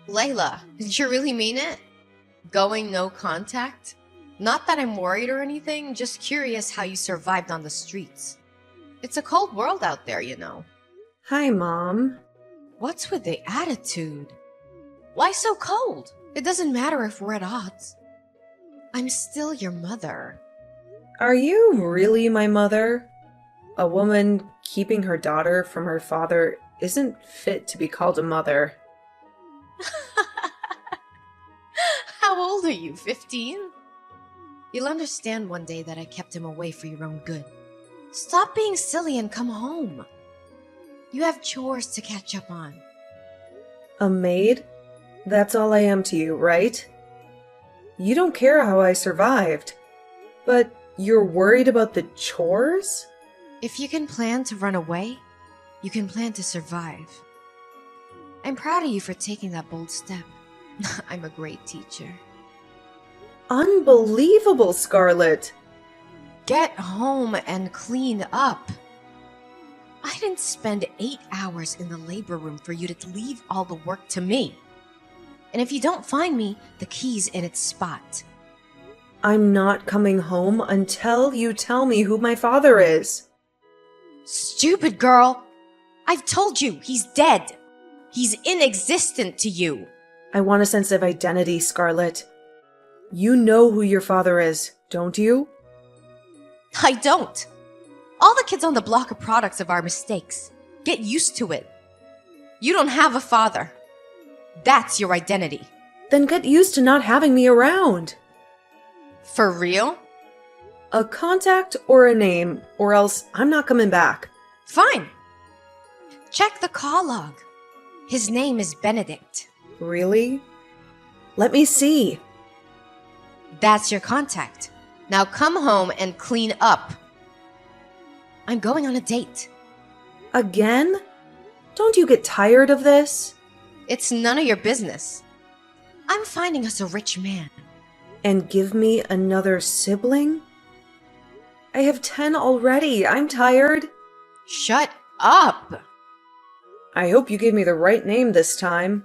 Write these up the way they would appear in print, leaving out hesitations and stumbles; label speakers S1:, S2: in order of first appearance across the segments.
S1: Layla, did you really mean it? Going no contact? Not that I'm worried or anything, just curious how you survived on the streets. It's a cold world out there, you know.
S2: Hi, Mom.
S1: What's with the attitude? Why so cold? It doesn't matter if we're at odds. I'm still your mother.
S2: Are you really my mother? A woman keeping her daughter from her father isn't fit to be called a mother.
S1: How old are you, 15? You'll understand one day that I kept him away for your own good. Stop being silly and come home. You have chores to catch up on.
S2: A maid? That's all I am to you, right? You don't care how I survived. But you're worried about the chores?
S1: If you can plan to run away, you can plan to survive. I'm proud of you for taking that bold step. I'm a great teacher.
S2: Unbelievable, Scarlett!
S1: Get home and clean up. I didn't spend 8 hours in the labor room for you to leave all the work to me. And if you don't find me, the key's in its spot.
S2: I'm not coming home until you tell me who my father is.
S1: Stupid girl! I've told you, he's dead. He's inexistent to you.
S2: I want a sense of identity, Scarlett. You know who your father is, don't you?
S1: I don't. All the kids on the block are products of our mistakes. Get used to it. You don't have a father. That's your identity.
S2: Then get used to not having me around.
S1: For real?
S2: A contact or a name, or else I'm not coming back.
S1: Fine. Check the call log. His name is Benedict.
S2: Really? Let me see.
S1: That's your contact. Now come home and clean up. I'm going on a date.
S2: Again? Don't you get tired of this?
S1: It's none of your business. I'm finding us a rich man.
S2: And give me another sibling? I have 10 already. I'm tired.
S1: Shut up!
S2: I hope you gave me the right name this time.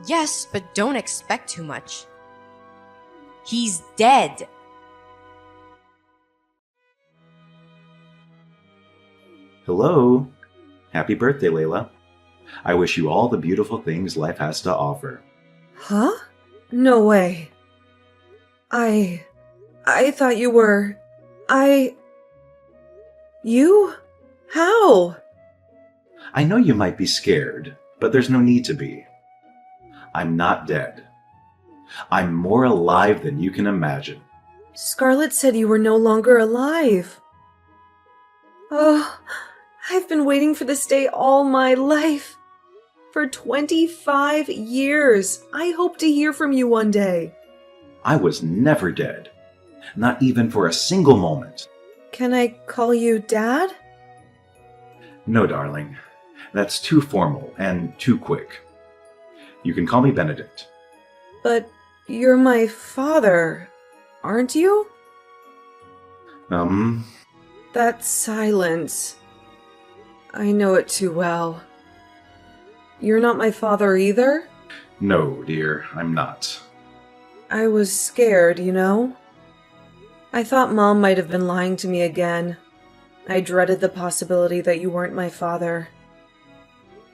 S1: Yes, but don't expect too much. He's dead.
S3: Hello. Happy birthday, Layla. I wish you all the beautiful things life has to offer.
S2: Huh? No way. I thought you were... You? How?
S3: I know you might be scared, but there's no need to be. I'm not dead. I'm more alive than you can imagine.
S2: Scarlett said you were no longer alive. Oh, I've been waiting for this day all my life. For 25 years. I hope to hear from you one day.
S3: I was never dead. Not even for a single moment.
S2: Can I call you Dad?
S3: No, darling. That's too formal and too quick. You can call me Benedict.
S2: But you're my father, aren't you? That silence. I know it too well. You're not my father either?
S3: No, dear, I'm not.
S2: I was scared, you know? I thought Mom might have been lying to me again. I dreaded the possibility that you weren't my father.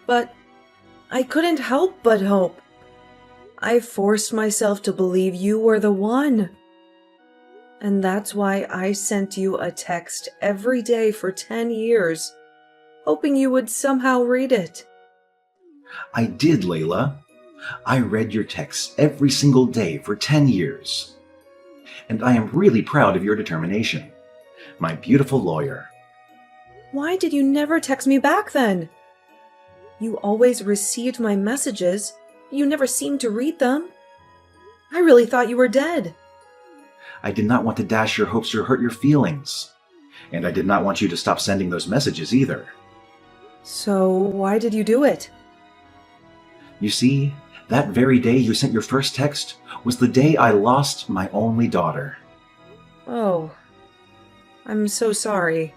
S2: But I couldn't help but hope. I forced myself to believe you were the one. And that's why I sent you a text every day for 10 years, hoping you would somehow read it.
S3: I did, Layla. I read your texts every single day for 10 years. And I am really proud of your determination. My beautiful lawyer.
S2: Why did you never text me back then? You always received my messages. You never seemed to read them. I really thought you were dead.
S3: I did not want to dash your hopes or hurt your feelings. And I did not want you to stop sending those messages either.
S2: So why did you do it?
S3: You see, that very day you sent your first text was the day I lost my only daughter.
S2: Oh, I'm so sorry.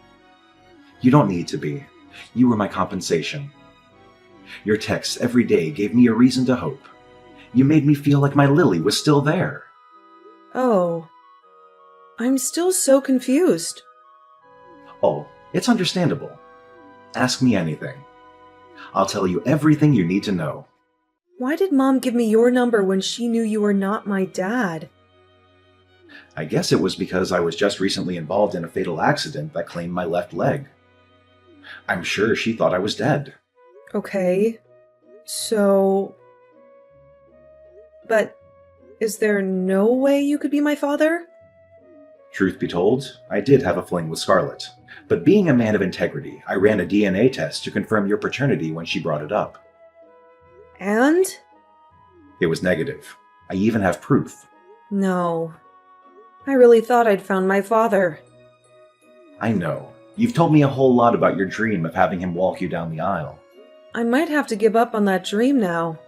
S3: You don't need to be. You were my compensation. Your texts every day gave me a reason to hope. You made me feel like my Lily was still there.
S2: Oh. I'm still so confused.
S3: Oh, it's understandable. Ask me anything. I'll tell you everything you need to know.
S2: Why did Mom give me your number when she knew you were not my dad?
S3: I guess it was because I was just recently involved in a fatal accident that claimed my left leg. I'm sure she thought I was dead.
S2: Okay. So... But is there no way you could be my father?
S3: Truth be told, I did have a fling with Scarlet. But being a man of integrity, I ran a DNA test to confirm your paternity when she brought it up.
S2: And?
S3: It was negative. I even have proof.
S2: No. I really thought I'd found my father.
S3: I know. You've told me a whole lot about your dream of having him walk you down the aisle.
S2: I might have to give up on that dream now.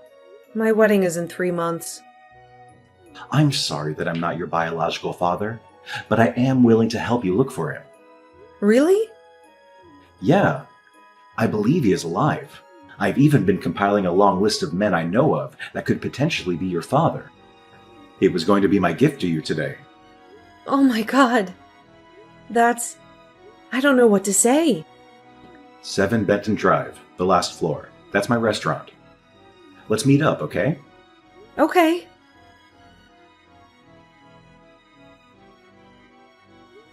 S2: My wedding is in 3 months.
S3: I'm sorry that I'm not your biological father, but I am willing to help you look for him.
S2: Really?
S3: Yeah. I believe he is alive. I've even been compiling a long list of men I know of that could potentially be your father. It was going to be my gift to you today.
S2: Oh my god. I don't know what to say.
S3: 7 Benton Drive, the last floor. That's my restaurant. Let's meet up, okay?
S2: Okay.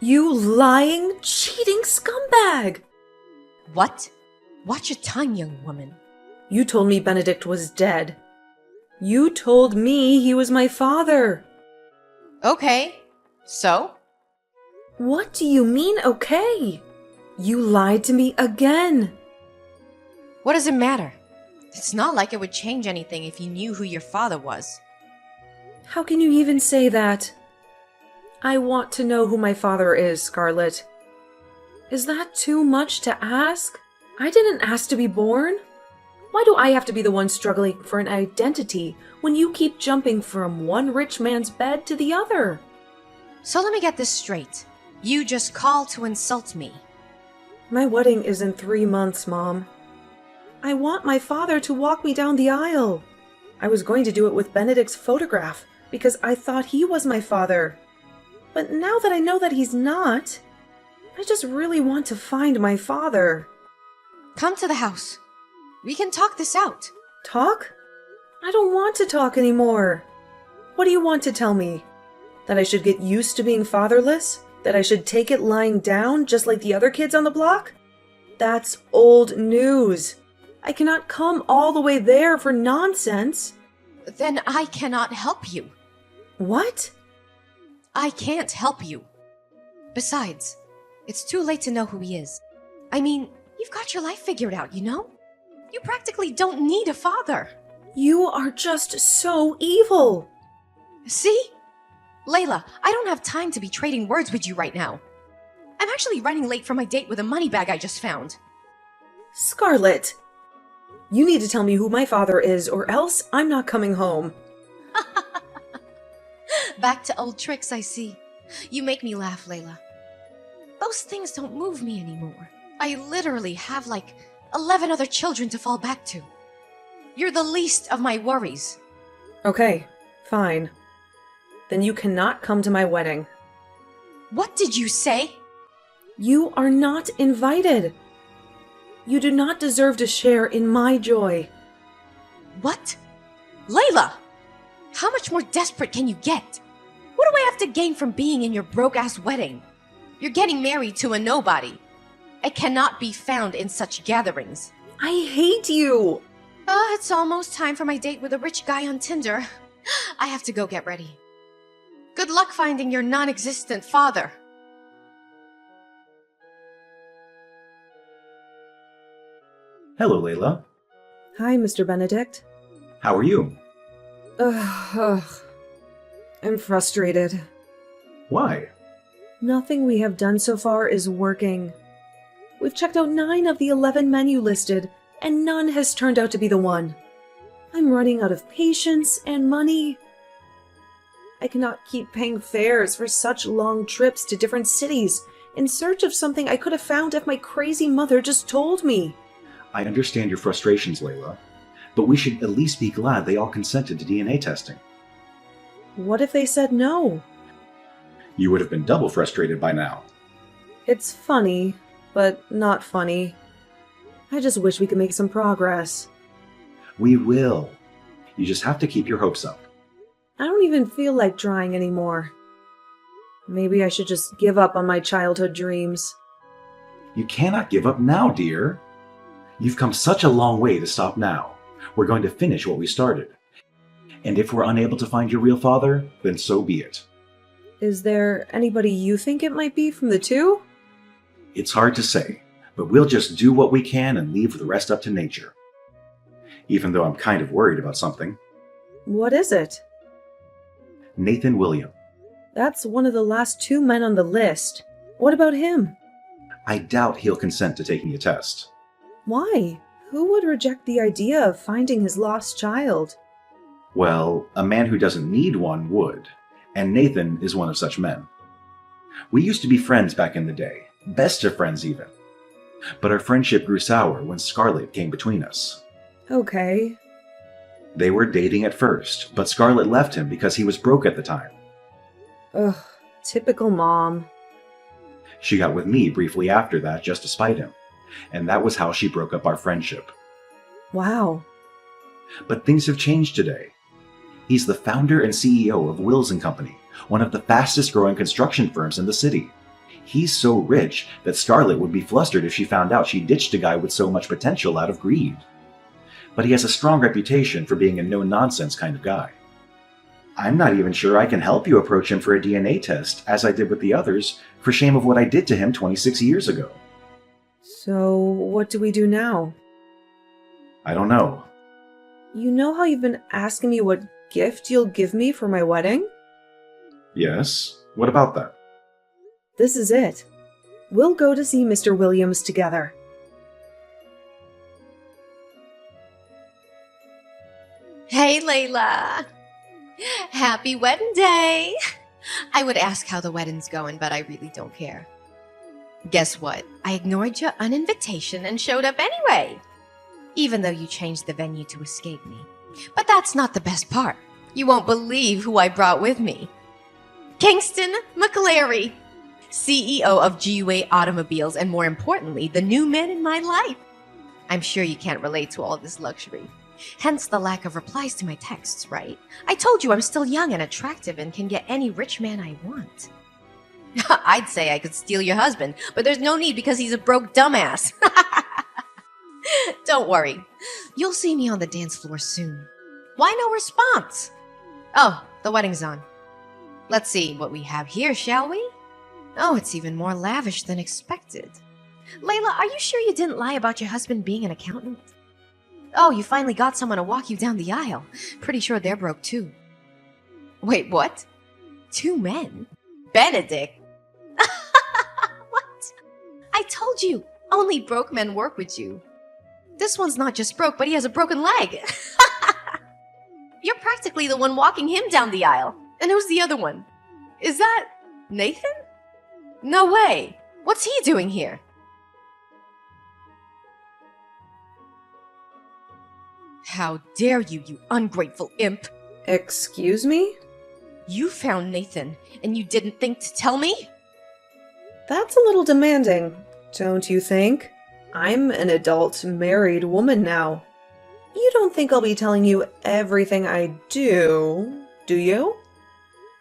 S2: You lying, cheating scumbag!
S1: What? Watch your tongue, young woman.
S2: You told me Benedict was dead. You told me he was my father.
S1: Okay, so?
S2: What do you mean, okay? You lied to me again.
S1: What does it matter? It's not like it would change anything if you knew who your father was.
S2: How can you even say that? I want to know who my father is, Scarlet. Is that too much to ask? I didn't ask to be born. Why do I have to be the one struggling for an identity when you keep jumping from one rich man's bed to the other?
S1: So let me get this straight. You just called to insult me.
S2: My wedding is in 3 months, Mom. I want my father to walk me down the aisle. I was going to do it with Benedict's photograph because I thought he was my father. But now that I know that he's not, I just really want to find my father.
S1: Come to the house. We can talk this out.
S2: Talk? I don't want to talk anymore. What do you want to tell me? That I should get used to being fatherless? That I should take it lying down just like the other kids on the block? That's old news. I cannot come all the way there for nonsense.
S1: Then I cannot help you.
S2: What?
S1: I can't help you. Besides, it's too late to know who he is. I mean, you've got your life figured out, you know? You practically don't need a father.
S2: You are just so evil.
S1: See? Layla, I don't have time to be trading words with you right now. I'm actually running late for my date with a money bag I just found.
S2: Scarlet, you need to tell me who my father is or else I'm not coming home.
S1: Back to old tricks, I see. You make me laugh, Layla. Those things don't move me anymore. I literally have like 11 other children to fall back to. You're the least of my worries.
S2: Okay, fine. Then you cannot come to my wedding.
S1: What did you say?
S2: You are not invited. You do not deserve to share in my joy.
S1: What? Layla! How much more desperate can you get? What do I have to gain from being in your broke-ass wedding? You're getting married to a nobody. I cannot be found in such gatherings.
S2: I hate you!
S1: It's almost time for my date with a rich guy on Tinder. I have to go get ready. Good luck finding your non-existent father.
S3: Hello, Layla.
S2: Hi, Mr. Benedict.
S3: How are you?
S2: Ugh. I'm frustrated.
S3: Why?
S2: Nothing we have done so far is working. We've checked out 9 of the 11 men you listed, and none has turned out to be the one. I'm running out of patience and money. I cannot keep paying fares for such long trips to different cities in search of something I could have found if my crazy mother just told me.
S3: I understand your frustrations, Layla. but we should at least be glad they all consented to DNA testing.
S2: What if they said no?
S3: You would have been double frustrated by now.
S2: It's funny, but not funny. I just wish we could make some progress.
S3: We will. You just have to keep your hopes up.
S2: I don't even feel like trying anymore. Maybe I should just give up on my childhood dreams.
S3: You cannot give up now, dear. You've come such a long way to stop now. We're going to finish what we started. And if we're unable to find your real father, then so be it.
S2: Is there anybody you think it might be from the two?
S3: It's hard to say, but we'll just do what we can and leave the rest up to nature. Even though I'm kind of worried about something.
S2: What is it?
S3: Nathan William.
S2: That's one of the last two men on the list. What about him?
S3: I doubt he'll consent to taking a test.
S2: Why? Who would reject the idea of finding his lost child?
S3: Well, a man who doesn't need one would, and Nathan is one of such men. We used to be friends back in the day, best of friends even. But our friendship grew sour when Scarlett came between us.
S2: Okay.
S3: They were dating at first, but Scarlett left him because he was broke at the time.
S2: Ugh, typical mom.
S3: She got with me briefly after that just to spite him, and that was how she broke up our friendship.
S2: Wow.
S3: But things have changed today. He's the founder and CEO of Wills & Company, one of the fastest growing construction firms in the city. He's so rich that Scarlett would be flustered if she found out she ditched a guy with so much potential out of greed. But he has a strong reputation for being a no-nonsense kind of guy. I'm not even sure I can help you approach him for a DNA test, as I did with the others, for shame of what I did to him 26 years ago.
S2: So, what do we do now?
S3: I don't know.
S2: You know how you've been asking me what gift you'll give me for my wedding?
S3: Yes? What about that?
S2: This is it. We'll go to see Mr. Williams together.
S1: Hey, Layla. Happy wedding day. I would ask how the wedding's going, but I really don't care. Guess what? I ignored your uninvitation and showed up anyway. Even though you changed the venue to escape me. But that's not the best part. You won't believe who I brought with me. Kingston McClary, CEO of GUA Automobiles, and more importantly, the new man in my life. I'm sure you can't relate to all this luxury. Hence the lack of replies to my texts, right? I told you I'm still young and attractive and can get any rich man I want. I'd say I could steal your husband, but there's no need because he's a broke dumbass. Don't worry. You'll see me on the dance floor soon. Why no response? Oh, the wedding's on. Let's see what we have here, shall we? Oh, it's even more lavish than expected. Layla, are you sure you didn't lie about your husband being an accountant? Oh, you finally got someone to walk you down the aisle. Pretty sure they're broke too. Wait, what? Two men? Benedict? What? I told you, only broke men work with you. This one's not just broke, but he has a broken leg. You're practically the one walking him down the aisle. And who's the other one? Is that Nathan? No way. What's he doing here? How dare you, you ungrateful imp!
S2: Excuse me?
S1: You found Nathan, and you didn't think to tell me?
S2: That's a little demanding, don't you think? I'm an adult, married woman now. You don't think I'll be telling you everything I do you?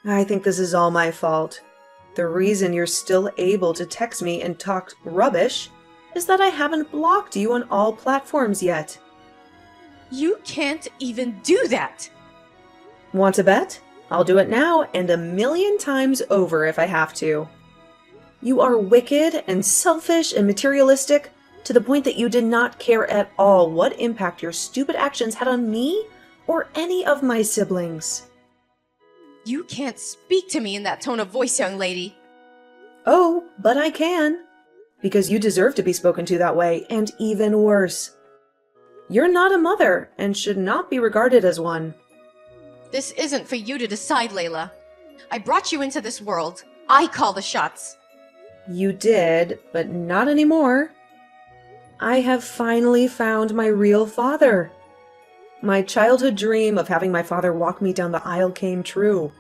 S2: I think this is all my fault. The reason you're still able to text me and talk rubbish is that I haven't blocked you on all platforms yet.
S1: You can't even do that!
S2: Want to bet? I'll do it now and 1,000,000 times over if I have to. You are wicked and selfish and materialistic to the point that you did not care at all what impact your stupid actions had on me or any of my siblings.
S1: You can't speak to me in that tone of voice, young lady.
S2: Oh, but I can. Because you deserve to be spoken to that way, and even worse. You're not a mother and should not be regarded as one.
S1: This isn't for you to decide, Layla. I brought you into this world. I call the shots.
S2: You did, but not anymore. I have finally found my real father. My childhood dream of having my father walk me down the aisle came true.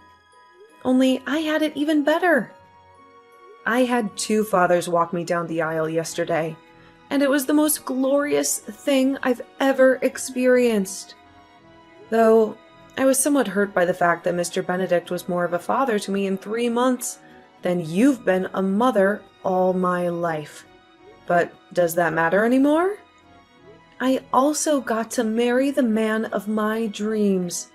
S2: Only I had it even better. I had 2 fathers walk me down the aisle yesterday, and it was the most glorious thing I've ever experienced. Though I was somewhat hurt by the fact that Mr. Benedict was more of a father to me in 3 months than you've been a mother all my life. But does that matter anymore? I also got to marry the man of my dreams.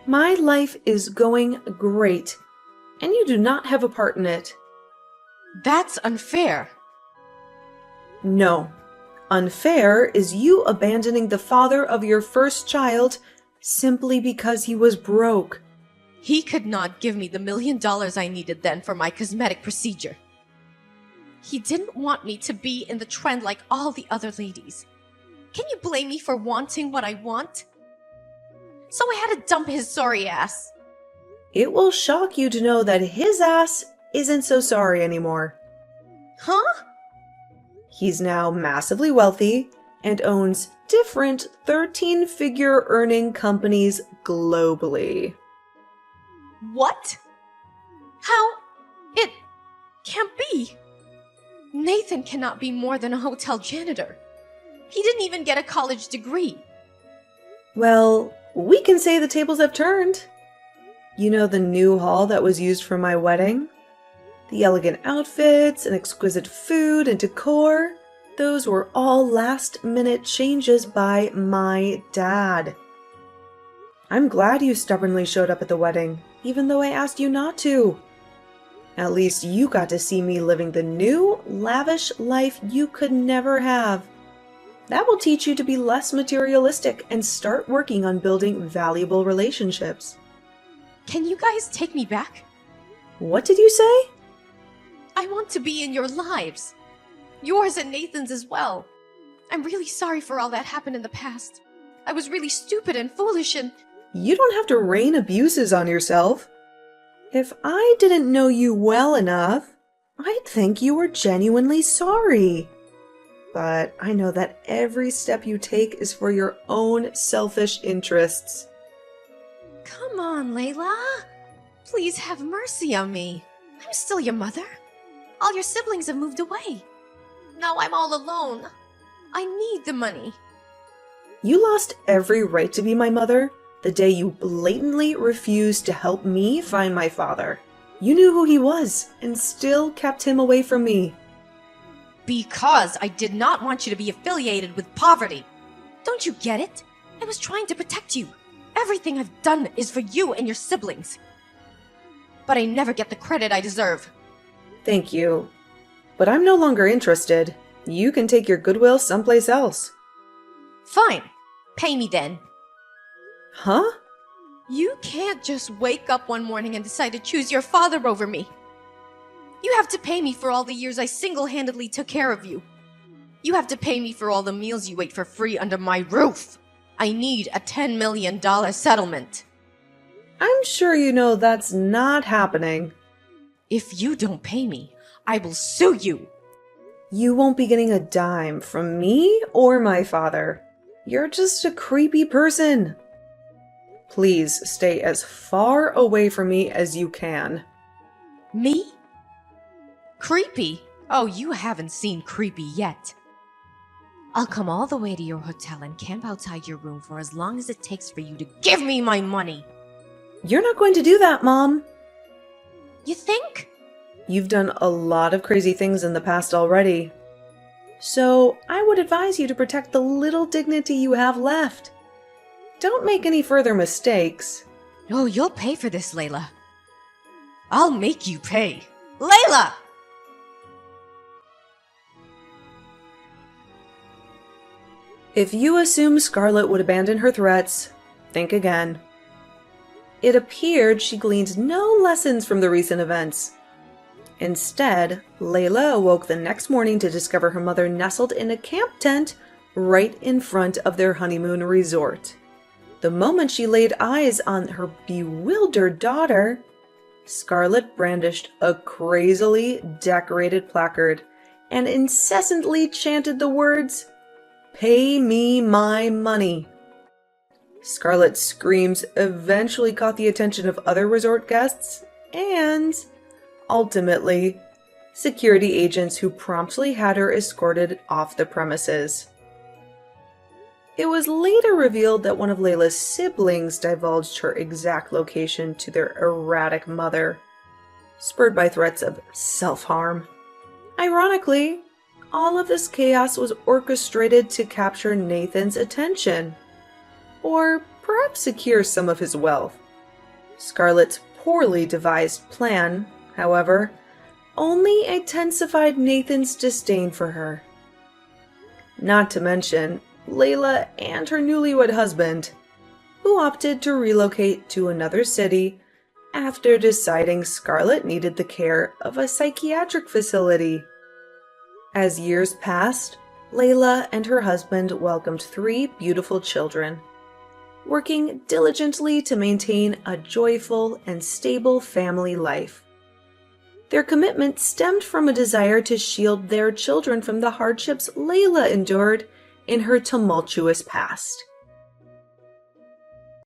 S2: My life is going great, and you do not have a part in it.
S1: That's unfair.
S2: No. Unfair is you abandoning the father of your first child simply because he was broke.
S1: He could not give me the $1 million I needed then for my cosmetic procedure. He didn't want me to be in the trend like all the other ladies. Can you blame me for wanting what I want? So I had to dump his sorry ass.
S2: It will shock you to know that his ass isn't so sorry anymore.
S1: Huh?
S2: He's now massively wealthy and owns different 13-figure earning companies globally.
S1: What? How? It can't be. Nathan cannot be more than a hotel janitor. He didn't even get a college degree.
S2: Well, we can say the tables have turned. You know the new hall that was used for my wedding? The elegant outfits and exquisite food and decor, those were all last-minute changes by my dad. I'm glad you stubbornly showed up at the wedding, even though I asked you not to. At least you got to see me living the new, lavish life you could never have. That will teach you to be less materialistic and start working on building valuable relationships.
S1: Can you guys take me back?
S2: What did you say?
S1: I want to be in your lives. Yours and Nathan's as well. I'm really sorry for all that happened in the past. I was really stupid and foolish and...
S2: You don't have to rain abuses on yourself. If I didn't know you well enough, I'd think you were genuinely sorry. But I know that every step you take is for your own selfish interests.
S1: Come on, Layla. Please have mercy on me. I'm still your mother. All your siblings have moved away. Now I'm all alone. I need the money.
S2: You lost every right to be my mother the day you blatantly refused to help me find my father. You knew who he was and still kept him away from me.
S1: Because I did not want you to be affiliated with poverty. Don't you get it? I was trying to protect you. Everything I've done is for you and your siblings. But I never get the credit I deserve.
S2: Thank you. But I'm no longer interested. You can take your goodwill someplace else.
S1: Fine. Pay me then.
S2: Huh?
S1: You can't just wake up one morning and decide to choose your father over me. You have to pay me for all the years I single-handedly took care of you. You have to pay me for all the meals you ate for free under my roof. I need a $10 million settlement.
S2: I'm sure you know that's not happening.
S1: If you don't pay me, I will sue you.
S2: You won't be getting a dime from me or my father. You're just a creepy person. Please stay as far away from me as you can.
S1: Me? Creepy? Oh, you haven't seen creepy yet. I'll come all the way to your hotel and camp outside your room for as long as it takes for you to give me my money.
S2: You're not going to do that, Mom.
S1: You think?
S2: You've done a lot of crazy things in the past already. So I would advise you to protect the little dignity you have left. Don't make any further mistakes.
S1: Oh, you'll pay for this, Layla. I'll make you pay. Layla!
S2: If you assume Scarlet would abandon her threats, think again. It appeared she gleaned no lessons from the recent events. Instead, Layla awoke the next morning to discover her mother nestled in a camp tent right in front of their honeymoon resort. The moment she laid eyes on her bewildered daughter, Scarlet brandished a crazily decorated placard and incessantly chanted the words, "Pay me my money." Scarlet's screams eventually caught the attention of other resort guests and, ultimately, security agents who promptly had her escorted off the premises. It was later revealed that one of Layla's siblings divulged her exact location to their erratic mother, spurred by threats of self-harm. Ironically, all of this chaos was orchestrated to capture Nathan's attention, or perhaps secure some of his wealth. Scarlet's poorly devised plan, however, only intensified Nathan's disdain for her. Not to mention Layla and her newlywed husband, who opted to relocate to another city after deciding Scarlet needed the care of a psychiatric facility. As years passed, Layla and her husband welcomed 3 beautiful children, working diligently to maintain a joyful and stable family life. Their commitment stemmed from a desire to shield their children from the hardships Layla endured in her tumultuous past.